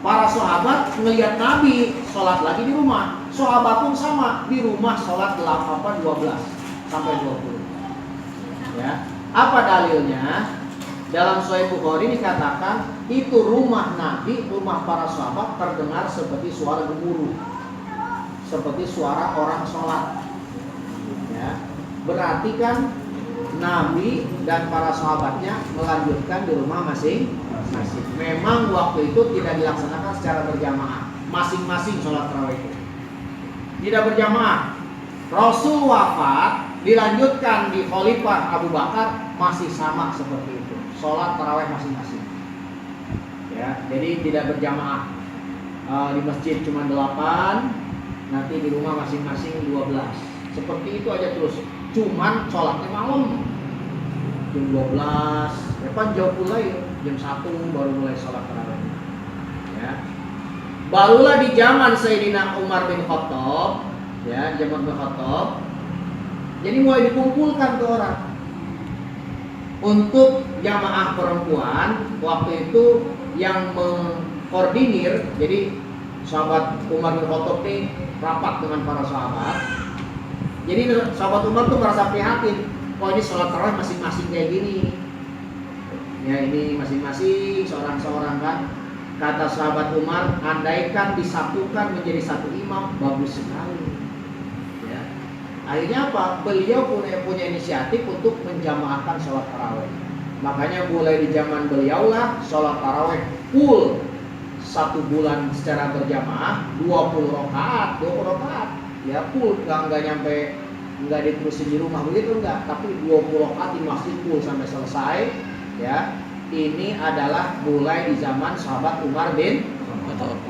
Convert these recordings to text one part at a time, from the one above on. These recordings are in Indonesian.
Para sahabat melihat Nabi sholat lagi di rumah. Sahabat pun sama, di rumah sholat 12 sampai 20. Ya. Apa dalilnya? Dalam Sahih Bukhari dikatakan itu rumah Nabi, rumah para sahabat terdengar seperti suara gemuruh, seperti suara orang sholat. Ya. Berarti kan Nabi dan para sahabatnya melanjutkan di rumah masing-masing. Memang waktu itu tidak dilaksanakan secara berjamaah, masing-masing sholat tarawih itu tidak berjamaah. Rasul wafat, dilanjutkan di Khalifah Abu Bakar, masih sama seperti itu, sholat tarawih masing-masing. Ya, jadi tidak berjamaah. Di masjid cuma 8, nanti di rumah masing-masing 12. Seperti itu aja terus. Cuman sholatnya malam jam 12, depan jauh mulai jam 1 baru mulai sholat tarawih. Ya. Barulah di zaman Sayyidina Umar bin Khattab, ya, zaman bin Khattab, jadi mulai dikumpulkan tuh orang untuk jamaah perempuan. Waktu itu yang mengkoordinir, jadi sahabat Umar bin Khattab ini rapat dengan para sahabat. Jadi sahabat Umar tuh merasa prihatin, kok ini sholat tarawih masing-masing kayak gini. Ya ini masing-masing seorang-seorang kan. Kata sahabat Umar, andaikan disatukan menjadi satu imam, bagus sekali. Ya. Akhirnya apa? Beliau punya inisiatif untuk menjamaahkan sholat tarawih. Makanya mulai di zaman beliau lah sholat tarawih full 1 bulan secara berjamaah 20 rakaat. Ya full, nggak nyampe, nggak diterusin di rumah begitu enggak, tapi 20 rakaat di masjid full sampai selesai. Ya, ini adalah mulai di zaman sahabat Umar bin Khattab.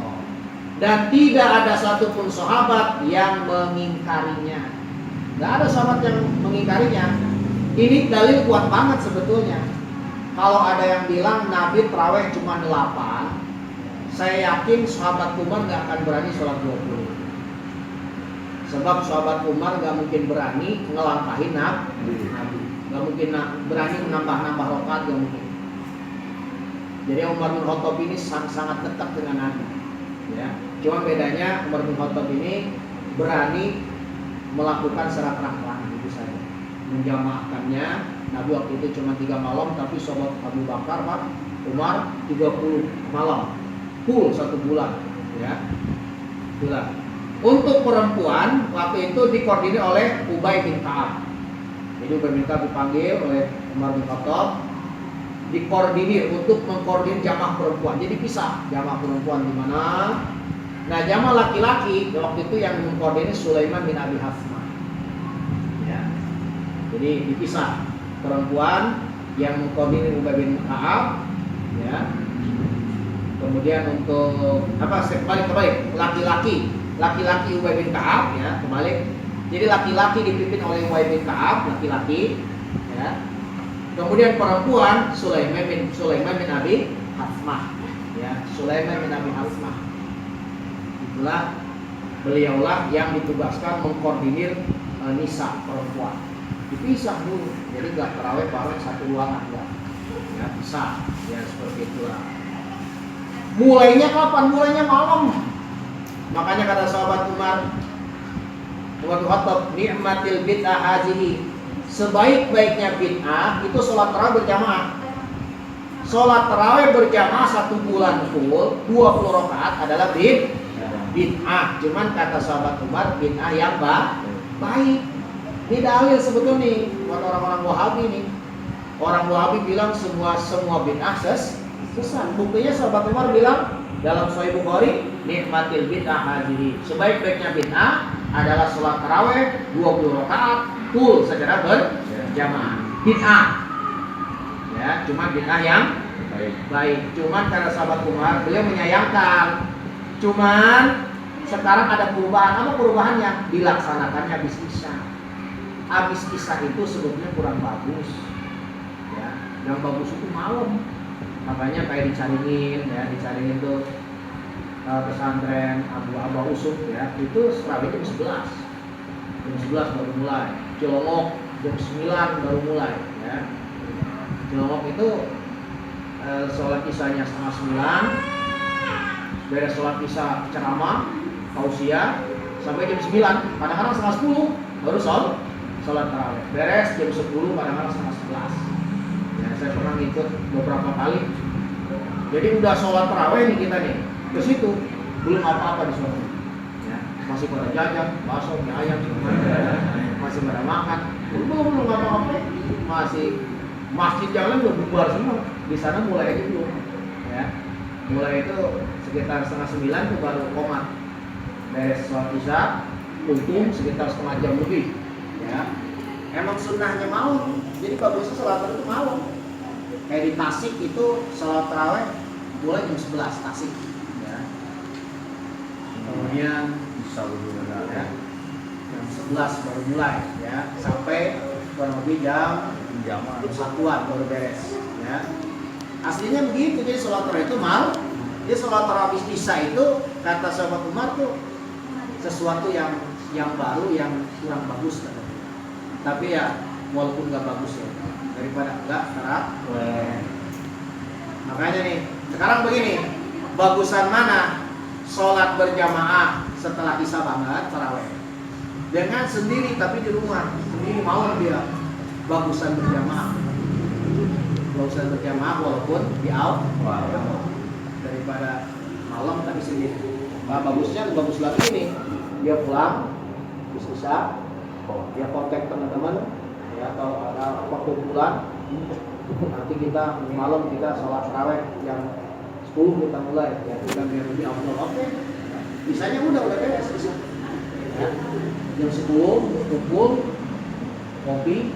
Dan tidak ada satupun sahabat yang mengingkarinya. Nggak ada sahabat yang mengingkarinya. Ini dalil kuat banget sebetulnya. Kalau ada yang bilang Nabi tarawih cuma 8, saya yakin sahabat Umar nggak akan berani sholat 20. Sebab sahabat Umar gak mungkin berani ngelangkahin Nabi, gak mungkin berani menambah-nambah rakaat, gak mungkin. Jadi Umar bin Khattab ini sangat dekat dengan Nabi. Ya, cuma bedanya Umar bin Khattab ini berani melakukan secara terang-terangan itu saja, menjamaahkannya. Nabi waktu itu cuma 3 malam, tapi sahabat Abu Bakar, Pak Umar 30 malam, full 1 bulan. Ya, bulan. Untuk perempuan waktu itu dikoordinir oleh Ubay bin Ka'ab. Jadi Ubay bin Ka'ab dipanggil oleh Umar bin Khattab, dikoordinir untuk mengkoordinir jamaah perempuan. Jadi pisah jamaah perempuan di mana. Nah jamaah laki-laki waktu itu yang mengkoordinir Sulaiman bin Abi Hafsah. Ya. Jadi dipisah, perempuan yang mengkoordinir Ubay bin Ka'ab. Ya. Kemudian untuk apa? Kebalik, laki-laki Ubay bin Ka'ab, ya, kebalik. Jadi laki-laki dipimpin oleh Ubay bin Ka'ab, laki-laki, ya. Kemudian perempuan Sulaiman bin Abi Hafsah, ya, Sulaiman bin Abi Hafsah. Itulah beliaulah yang ditugaskan mengkoordinir nisa perempuan. Dipisah dulu, jadi nggak tarawih bareng satu ruangan, ya, pisah, ya seperti itulah. Mulainya kapan? Mulainya malam. Makanya kata sahabat Umar bin Khattab, ni'matil bid'ah hazihi. Sebaik-baiknya bid'ah itu sholat tarawih berjamaah. Sholat tarawih berjamaah 1 bulan full 20 rakaat adalah bid'ah. Cuman kata sahabat Umar, bid'ah yang baik. Ini dalil sebetulnya nih buat orang-orang Wahabi nih. Orang Wahabi bilang semua bid'ah sesat. Buktinya sahabat Umar bilang dalam Sahih Bukhari, nikmatil bid'ah hadhihi. Sebaik-baiknya bid'ah adalah sholat tarawih 20 rakaat full secara berjamaah. Bid'ah. Ya, cuma bid'ah yang baik. Cuman karena sahabat Umar beliau menyayangkan. Cuman sekarang ada perubahan. Apa perubahannya? Dilaksanakannya habis isya. Habis isya itu sebetulnya kurang bagus. Ya, yang bagus itu malam. Makanya kayak dicaringin tuh pesantren Abu Usuf, ya, itu tarawih jam 11. Jam 11 baru mulai. Cilongok jam 9 baru mulai, ya. Cilongok itu sholat isyanya setengah 9, beres sholat isya ceramah, tausiah sampai jam 9, kadang-kadang setengah 10 baru sholat tarawih. Beres jam 10, kadang-kadang setengah 11. Ya, saya pernah ngikut beberapa kali. Jadi udah sholat tarawih nih kita nih, ke situ belum apa-apa di sana. Ya, masih pada jajan, bakso, mie ayam, masih pada makan. Belum apa-apa, masih masjid yang lain udah bubar semua. Di sana mulai aja dulu. Ya, mulai itu sekitar setengah 9 tuh baru komat. Beres sholat isya, untung sekitar setengah jam lebih. Ya, emang sunnahnya malam. Jadi bagusnya sholat itu malam. Kayak di Tasik itu sholat tarawih mulai jam 11 Tasik. Ya. Kemudian ya, jam 11 baru mulai ya, sampai kurang lebih jam 1-an baru beres. Ya. Aslinya begitu, jadi sholat tarawih itu malam. Jadi sholat tarawih isya itu kata sahabat Umar tuh sesuatu yang baru, yang kurang bagus katanya. Tapi ya walaupun nggak bagus ya, daripada enggak tarawih. Makanya nih, sekarang begini, bagusan mana sholat berjamaah setelah isya banget tarawih dengan sendiri tapi di rumah sendiri, mau dia bagusan berjamaah walaupun di awal daripada malam tapi sendiri. Nah, bagusnya bagus lagi nih, dia pulang bisa dia kontak teman-teman ya, atau ada waktu pulang, nanti kita malam kita sholat tarawih jam 10 kita mulai ya, kita biar lebih afdal. Oke, bisanya udah beres bisa ya. Jam 10 kumpul kopi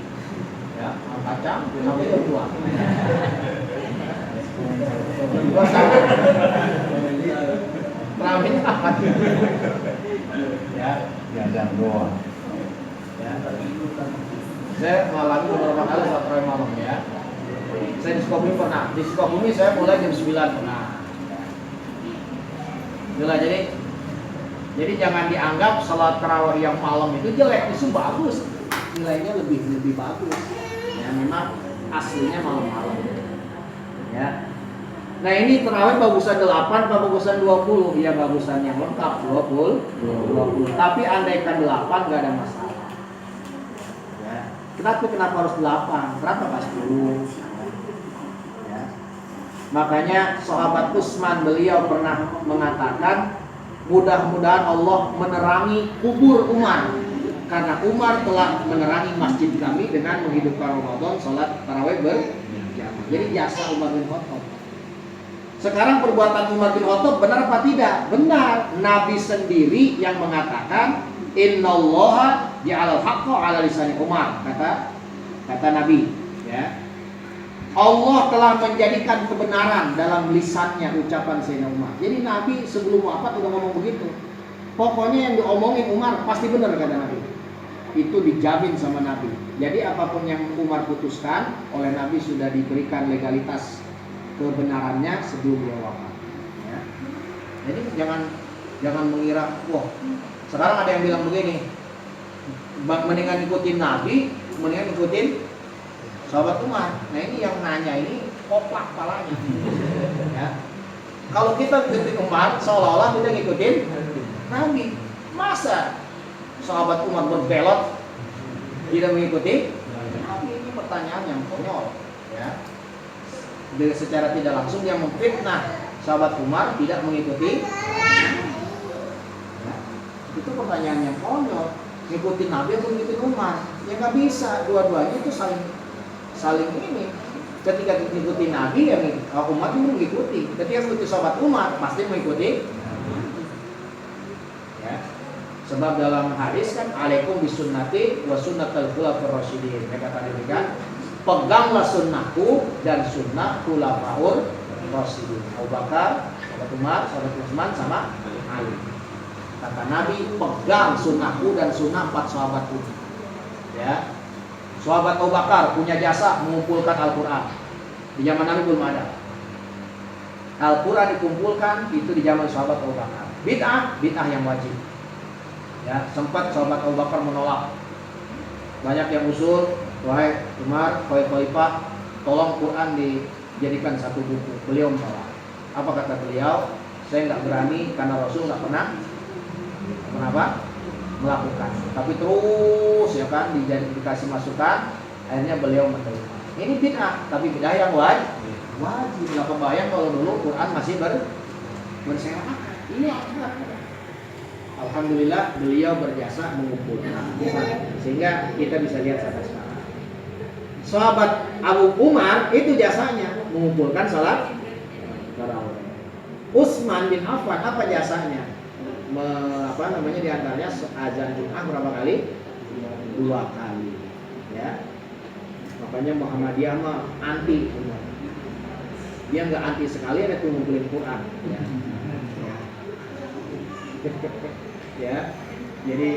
ya, kacang sampai jam 2. Terawihnya apa? Ya, jam 2. Ya. Saya mengalami beberapa kali sholat tarawih malam ya. Saya di Sukabumi pernah. Di Sukabumi saya mulai jam 9 pernah. Itulah, jadi jangan dianggap sholat tarawih yang malam itu jelek, itu bagus. Nilainya lebih bagus. Ya, memang aslinya malam-malam. Ya. Nah, ini tarawih bagusan 8 atau bagusan 20? Ya, bagusan yang lengkap 20. Tapi andaikan 8 nggak ada masalah. Kenapa harus 8? Kenapa nggak 10? Ya. Makanya sahabat Utsman beliau pernah mengatakan, mudah-mudahan Allah menerangi kubur Umar, karena Umar telah menerangi masjid kami dengan menghidupkan Ramadan, sholat tarawih berjamaah. Jadi jasa Umar bin Khattab. Sekarang perbuatan Umar bin Khattab benar apa tidak? Benar. Nabi sendiri yang mengatakan, innallaha ja'alal haqqa 'ala lisani Umar, kata Nabi ya. Allah telah menjadikan kebenaran dalam lisannya ucapan Sayyidina Umar. Jadi Nabi sebelum wafat udah ngomong begitu. Pokoknya yang diomongin Umar pasti benar, kata Nabi. Itu dijamin sama Nabi. Jadi apapun yang Umar putuskan oleh Nabi sudah diberikan legalitas kebenarannya sebelum dia wafat ya. Jadi jangan mengira, wah sekarang ada yang bilang begini, mendingan ikutin Nabi, mendingan ikutin sahabat Umar. Nah, ini yang nanya ini koplak palanya. Ya. Kalau kita ikutin Umar, seolah-olah kita ngikutin Nabi. Masa sahabat Umar berbelot tidak mengikuti Nabi? Ini pertanyaan yang konyol. Ya. Secara tidak langsung dia memfitnah sahabat Umar tidak mengikuti. Itu pertanyaan yang konyol. Ngikutin Nabi atau ngikutin Umar? Ya nggak bisa, dua-duanya itu saling ini. Ketika ngikutin Nabi ya Umar itu mengikuti. Ketika ngikutin sahabat Umar pasti mengikuti. Ya. Sebab dalam hadis kan, alaikum bisunnati wa sunnatul khulafaur rasyidin. Ya, kata demikian, peganglah sunnahku dan sunnah khulafaur rasyidin. Abu Bakar, sahabat Umar, sahabat Utsman sama Ali. Kata Nabi, pegang sunnahku dan sunnah 4 sahabatku. Ya, sahabat Abu Bakar punya jasa mengumpulkan Al-Quran. Di zaman Nabi belum ada. Al-Quran dikumpulkan itu di zaman sahabat Abu Bakar. Bid'ah yang wajib. Ya, sempat sahabat Abu Bakar menolak. Banyak yang usul, wahai Umar, wahai Khalifah, tolong Quran dijadikan satu buku. Beliau menolak. Apa kata beliau? Saya nggak berani karena Rasul nggak pernah apa? Melakukan. Tapi terus ya kan dikasih masukan, akhirnya beliau menerima. Ini bid'ah, tapi bid'ah yang wajib. Nggak kebayang kalau dulu Quran masih berserakan. Ini alhamdulillah beliau berjasa mengumpulkan, sehingga kita bisa lihat sampai sekarang. Sahabat Abu Umar itu jasanya mengumpulkan salat tarawih. Utsman bin Affan apa jasanya? Diantaranya azan Jumat berapa kali? 2 kali. Ya. Makanya Muhammadiyah mah anti. Dia nggak anti sekali ada tuh ngumpulin Quran. Ya. Ya. Jadi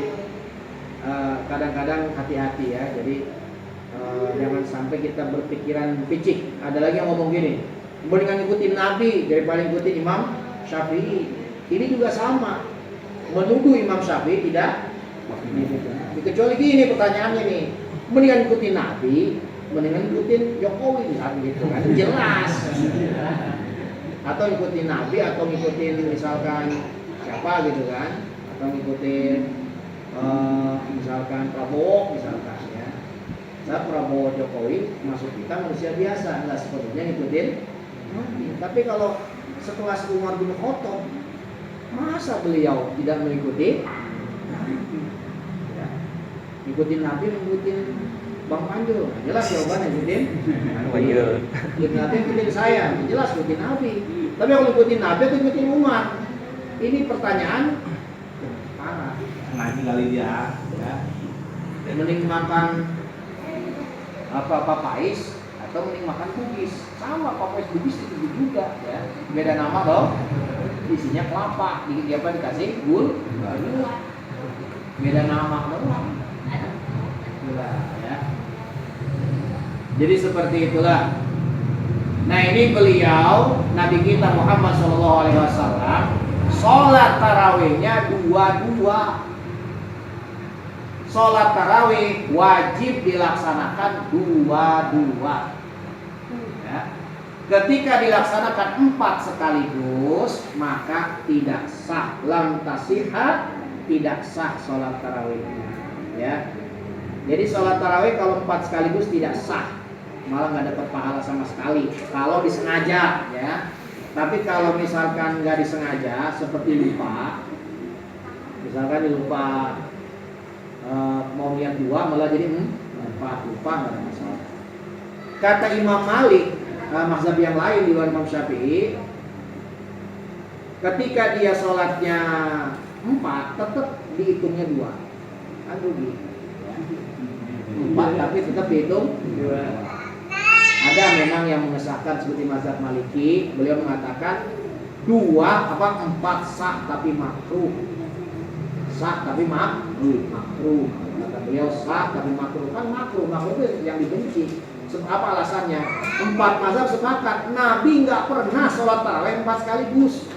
kadang-kadang hati-hati ya. Jadi jangan sampai kita berpikiran picik. Ada lagi yang ngomong gini, mendingan ikutin Nabi daripada ikutin Imam Syafi'i. Ini juga sama, menuduh Imam Syafi'i tidak. Kecuali gini pertanyaannya nih, mendingan ikutin Nabi, mendingan ikutin Jokowi misalnya gitu kan, jelas. Atau ikutin Nabi atau ngikutin misalkan siapa gitu kan, atau ngikutin misalkan Prabowo misalkan ya. Saat Prabowo Jokowi masuk kita manusia biasa, nggak sepenuhnya ngikutin. Tapi kalau sekelas Umar bin Khattab, masa beliau tidak mengikuti? Ya. Ikutin Nabi, ikutin Bang Panjul, jelas jawabannya ikutin. Ikutin Nabi, ikutin saya, jelas ikutin Nabi. Tapi kalau ikutin Nabi atau ikutin Umar? Ini pertanyaan parah. Ngaji kali dia. Ya. Mending makan apa pais atau mending makan kubis. Sama pais kubis itu juga ya. Beda nama loh. Isinya kelapa, dikasih gula. Beda nama doang. Gula ya. Jadi seperti itulah. Nah, ini beliau Nabi kita Muhammad SAW sholat tarawihnya 2-2. Sholat tarawih wajib dilaksanakan 2-2 ya. Ketika dilaksanakan 4 sekaligus maka tidak sah, lam tasihhat, tidak sah sholat tarawihnya ya. Jadi sholat tarawih kalau 4 sekaligus tidak sah, malah nggak dapat pahala sama sekali kalau disengaja ya. Tapi kalau misalkan nggak disengaja seperti lupa, misalkan lupa mau niat 2 malah jadi 4, lupa nggak ada masalah. Kata Imam Malik, mazhab yang lain di luar Imam Syafi'i, ketika dia sholatnya 4 tetap dihitungnya 2, kan rugi. 4 tapi tetap dihitung 2. Ada memang yang mengesahkan seperti mazhab Maliki, beliau mengatakan 4 sah tapi makruh. Sah tapi makruh. Kata beliau sah tapi makruh. Kan makruh itu yang dibenci. Apa alasannya? 4 mazhab sepakat Nabi nggak pernah sholat tarawih 4 sekaligus.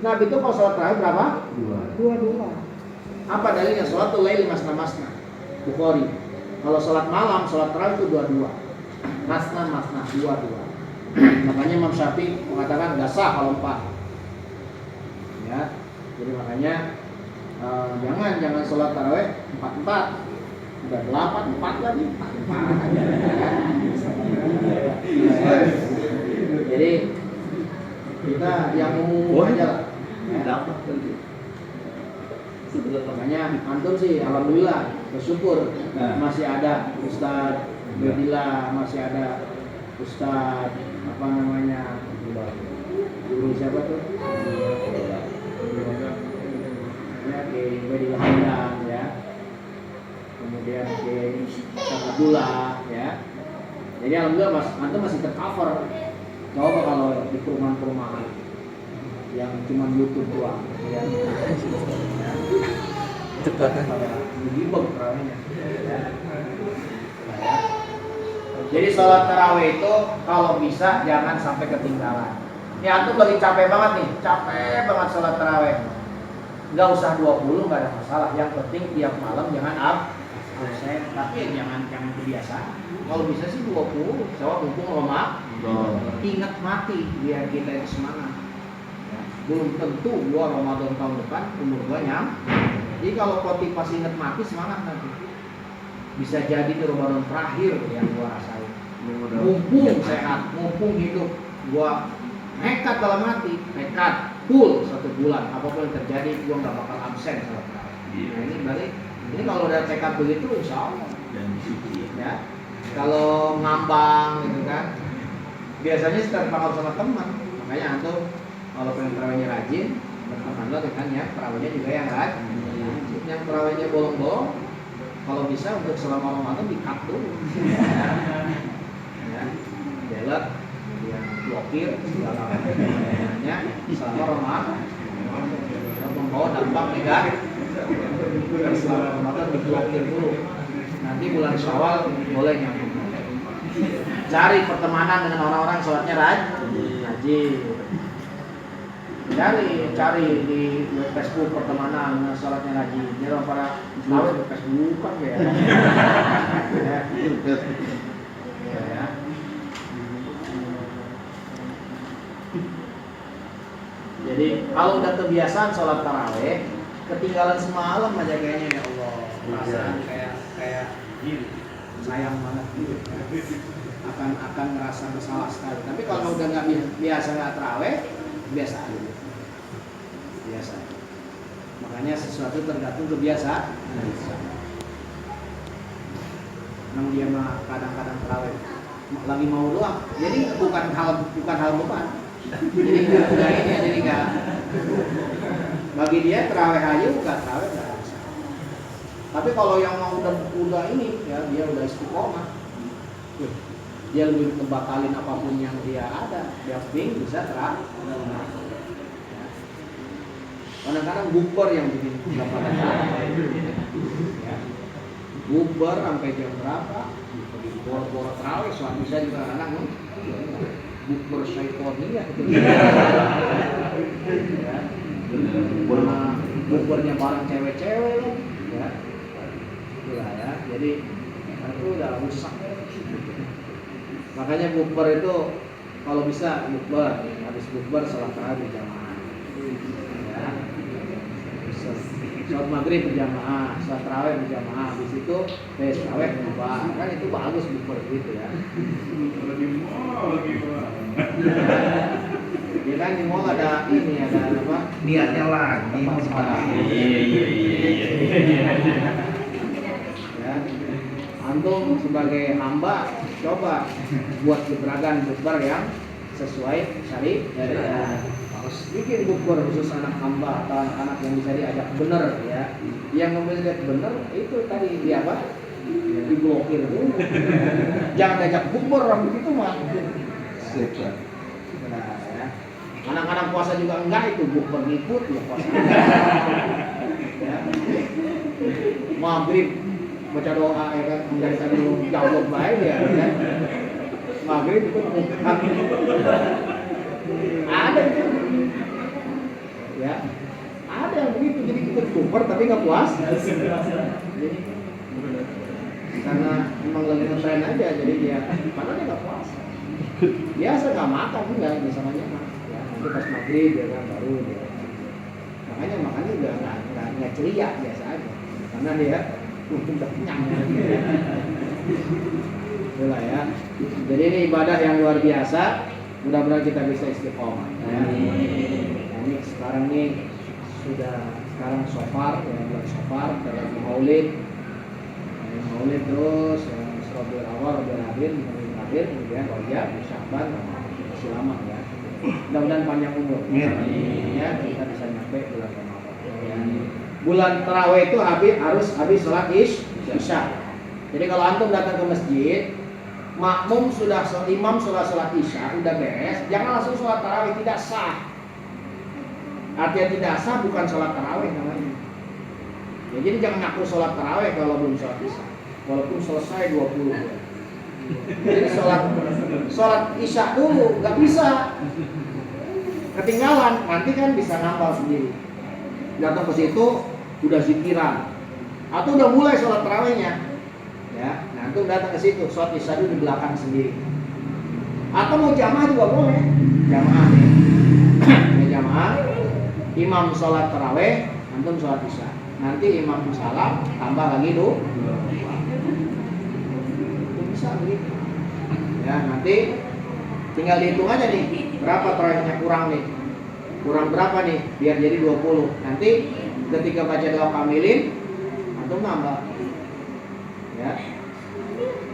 Nabi itu kalau sholat tarawih berapa? 2-2. Apa dalilnya? Sholatul lail masna. Bukhari. Kalau sholat malam, sholat tarawih itu 2-2. Masna 2-2. Makanya Imam Syafi'i mengatakan nggak sah kalau 4. Ya. Jadi makanya jangan sholat tarawih 4-4. Udah 8-4 lagi. 4. Jadi kita yang umum aja lah. Dapat nanti. Makanya antum sih alhamdulillah bersyukur masih ada Ustadz Bedila, masih ada Ustadz guru siapa tuh? Ya, Kiai Bedila Hamdan ya. Kemudian Kiai Abdullah ya. Jadi alhamdulillah antum masih tercover. Coba kalau di perumahan-perumahan yang cuma YouTube doang ya. Digibeng tarawihnya. Jadi sholat tarawih itu kalau bisa jangan sampai ketinggalan. Ini antum lagi capek banget nih, capek banget sholat tarawih. Nggak usah 20 nggak ada masalah. Yang penting tiap malam jangan absen. Tapi jangan kebiasaan. Kalau bisa sih 20, jawab mumpung lemah. Ingat mati biar kita itu semangat. Ya. belum tentu gua Ramadan tahun depan umur gua nyam. Jadi kalau koti pas inget mati semangat nanti. Bisa jadi di Ramadan terakhir yang gua rasain. Mumpung sehat, mumpung hidup, gua nekat dalam hati, nekat full 1 bulan. Apapun yang terjadi, gua nggak bakal absen salat tarawih. Nah ini berarti ini kalau udah tekad begitu, insya Allah. Dan suci. Ya, kalau ngambang gitu kan, biasanya sekitar pengaruh sama teman. Makanya antum kalau pengen terawihnya rajin, berteman dengan ya terawihnya juga yang rajin. Yang terawihnya bolong-bolong, kalau bisa untuk selama Ramadan di-cut dulu. Ya, belak, yang blokir segala macamnya selama Ramadan. Membawa dampak negatif. Selama Ramadan diblokir dulu. Nanti bulan Syawal boleh nyambung. Cari pertemanan dengan orang-orang sholatnya rajin. Cari di Facebook pertemanan dengan sholatnya rajin. Jadi orang pada tahu di Facebook kan ya. Ya. Jadi kalau udah kebiasaan sholat taraweh, ketinggalan semalam aja kayaknya ya Allah. Perasaan kayak gini, sayang banget gitu. Akan ngerasa bersalah sekali. Tapi kalau udah nggak biasa nggak taraweh, biasa aja. Biasa. Makanya sesuatu tergantung kebiasaan. Memang dia mah kadang-kadang taraweh lagi mau doang. Jadi bukan hal beban. Jadi nggak. Bagi dia taraweh aja bukan taraweh nggak bisa. Tapi kalau yang mau udah ini ya dia udah istiqomah. Dia lebih ngebatalin apapun yang dia ada, dia ping bisa terang. Kadang-kadang bukber yang bikin nggak pada ya. Bukber sampai jam berapa? Bor-bor terawih, suatu bisa juga kadang bukber syaitoniyah gitu. Ya. Bukbernya bareng cewek-cewek loh, ya. Itulah ya. Jadi itu udah rusak. Makanya bukber itu kalau bisa bukber, habis bukber sholat tarawih berjamaah. Ya. Sholat maghrib berjamaah, sholat tarawih berjamaah, habis itu tarawih bubar. Kan itu bagus bukber gitu ya. Ya kan di mall ada ini ada apa? Niatnya lagi. Ya. Antum sebagai hamba coba buat gebrakan bukber yang sesuai syariat. Harus bikin bukber khusus anak hamba atau anak-anak yang bisa diajak bener ya. Yang memilih bener itu tadi dia apa? Diblokir dulu. Jangan diajak bukber orang begitu mah. Nah, ya. Anak-anak puasa juga enggak itu bukber ngikut ya puasa. Ya. Maghrib baca doa ya kan dari tadi jawab baik ya kan. Maghrib itu ada itu. Ya. Ada yang begitu jadi ikut bukber tapi nggak puas. Jadi karena memang lagi ngetren aja jadi dia karena dia nggak puasa. Biasa nggak makan juga misalnya mah. Ya, nanti pas maghrib ya kan baru dia. Makanya makannya juga nggak ceria biasa aja karena dia udah kenyang. Itulah ya. Jadi ini ibadah yang luar biasa. Mudah-mudahan kita bisa istiqomah. Ya. Nah, ini sekarang nih sekarang Safar ya bulan Safar dalam Maulid. Maulid terus Rabiul Awal, Rabiul Akhir, kemudian Rajab, Sya'ban, masih lama ya. Mudah-mudahan panjang umur. Ya, kita bisa nyampe bulan Ramadan. Ya. Bulan tarawih itu harus habis sholat Isya. Jadi kalau antum datang ke masjid, makmum imam sholat Isya udah beres, jangan langsung sholat tarawih, tidak sah. Artinya tidak sah bukan sholat tarawih namanya. Ya, jadi jangan ngaku sholat tarawih kalau belum sholat Isya, walaupun selesai 20 ya. Jadi sholat Isya dulu nggak bisa, ketinggalan nanti kan bisa ngapal sendiri. Datang ke situ udah zikiran atau udah mulai sholat tarawihnya, ya. Nah itu datang ke situ sholat Isya dulu di belakang sendiri. Atau mau jamaah juga boleh, jamaah nih, ya jamaah. Imam sholat taraweh, antum sholat isya. Nanti imam salam, tambah lagi dua. Itu bisa begitu. Ya, nanti tinggal dihitung aja nih, berapa tarawehnya kurang nih. Kurang berapa nih, biar jadi 20. Nanti ketika baca doa kamilin, antum nambah. Ya.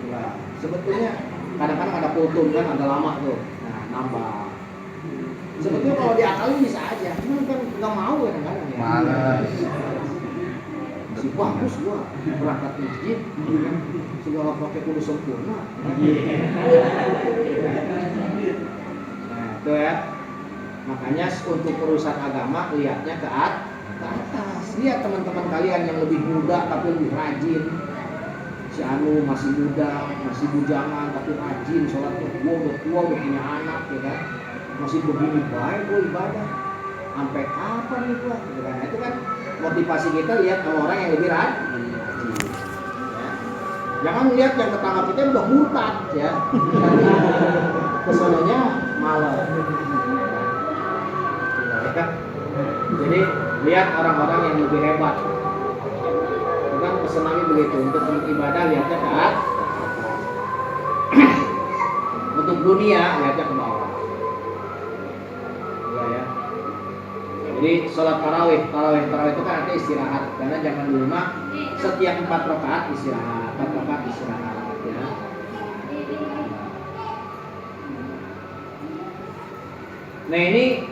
Nah, sebetulnya kadang-kadang ada kultum kan, ada lama tuh. Nah, nambah. Sebetulnya kalau diakalin bisa aja, cuman kan nggak mau kadang-kadang ya. Malas. Si bagus gua berangkat masjid, segala pakai kudu sempurna. Nah, itu ya. Makanya untuk urusan agama lihatnya ke atas. Lihat teman-teman kalian yang lebih muda tapi lebih rajin. Si Anu masih muda, masih bujangan tapi rajin sholatnya. Gua udah tua, udah punya anak, ya kan? Masih begini baik gua ibadah. Sampai kapan nih gua? Gitu kan? Nah, itu kan motivasi kita lihat sama orang yang lebih rajin. Ya. Jangan lihat yang tetangga kita udah murtad ya. Kesannya malah. Ya. Jadi lihat orang-orang yang lebih hebat. Bukan pesan Nabi begitu, untuk beribadah lihatnya ke atas. Untuk dunia lihatnya ke bawah. Ya. Jadi sholat tarawih itu kan artinya istirahat. Karena jangan lupa setiap 4 rakaat istirahat, 4 rakaat istirahat ya. Nah ini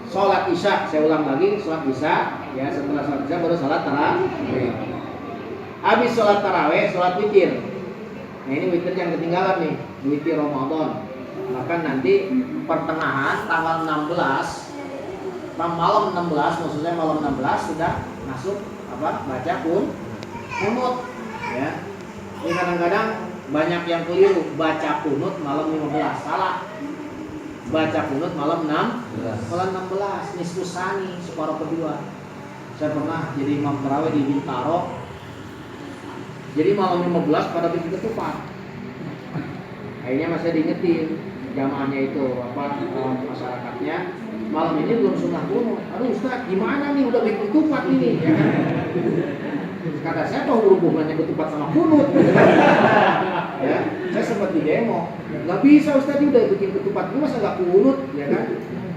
sholat isya, saya ulang lagi, sholat isya ya, setelah sholat isya baru sholat tarawih. Habis sholat tarawih, sholat witir. Nah ini witir yang ketinggalan nih, witir Ramadan. Maka nanti pertengahan tanggal 16, malam 16, maksudnya malam 16 sudah masuk baca kunut ya. Ini kadang-kadang banyak yang keliru, baca kunut malam 15, salah. Baca kunut malam 16, nisfus sani, separuh kedua. Saya pernah jadi imam tarawih di Bintaro. Jadi malam 15 pada bikin ketupat. Akhirnya masih diingetin jamaahnya itu masyarakatnya, malam ini belum sunnah kunut. Aduh Ustaz, gimana nih udah bikin ketupat ini ya kan? Kata saya tahu hubungannya ketupat sama kunut. Ya, saya sempat di demo. Nggak bisa Ustaz, udah bikin ketupat ini masa nggak kunut ya kan?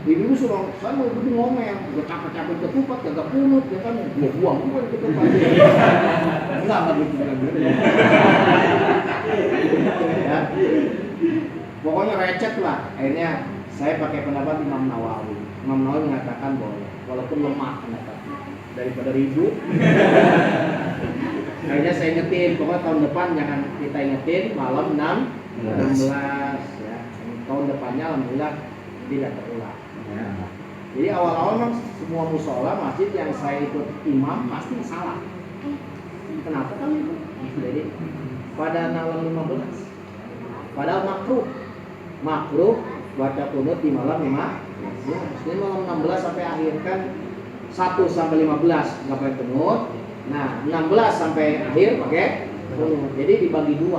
Ibu suruh saya mau duduk ngomel, udah capek-capek ketupat nggak kunut ya kan? Mau buang juga ketupat. Enggak gitu. Ya. Pokoknya recet lah. Akhirnya saya pakai pendapat Imam Nawawi. Imam Nawawi mengatakan boleh, walaupun lemah pendapatnya daripada ribut. Akhirnya saya ingetin, pokoknya tahun depan jangan kita ingetin malam 16 ya. Tahun depannya alhamdulillah tidak terulang. Ya. Jadi awal-awal memang semua musola masjid yang saya ikut imam pasti salah. Kenapa kan itu? Jadi pada malam 15, padahal makruh baca kunut di malam 15. Jadi malam 16 sampai akhir kan 1 sampai 15 nggak pakai kunut. Nah 16 sampai akhir pakai kunut. Jadi dibagi 2.